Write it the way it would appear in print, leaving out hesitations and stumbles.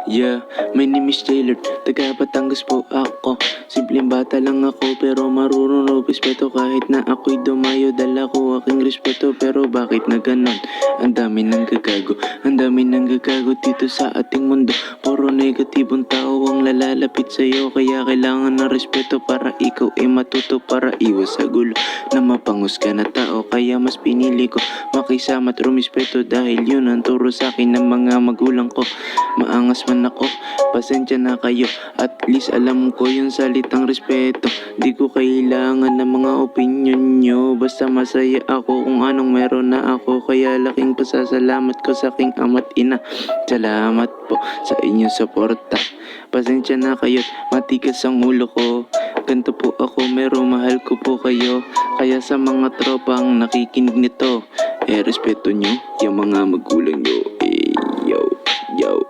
Yeah, my name is Taylor, taga Batangas po ako. Simpleng bata lang ako pero marunong respeto. Kahit na ako'y dumayo, dala ko aking respeto. Pero bakit na ganon? Ang dami nang gagago, ang dami nang gagago dito sa ating mundo. Puro negatibong tao ang lalalapit sa'yo, kaya kailangan ng respeto para ikaw ay matuto. Para iwas sa gulo na mapangus ka na tao, kaya mas pinili ko makisama at rumispeto. Dahil yun ang turo sa akin ng mga magulang ko. Maangas man ako, pasensya na kayo, at least alam ko yung salitang respeto. Di ko kailangan ng mga opinion nyo, basta masaya ako kung anong meron na ako. Kaya laking pasasalamat ko sa aking ama't ina. Salamat po sa inyong suporta. Pasensya na kayo't matigas ang ulo ko. Ganto po ako, mahal ko po kayo. Kaya sa mga tropang nakikinig nito, respeto nyo yung mga magulang nyo. Yo, yo.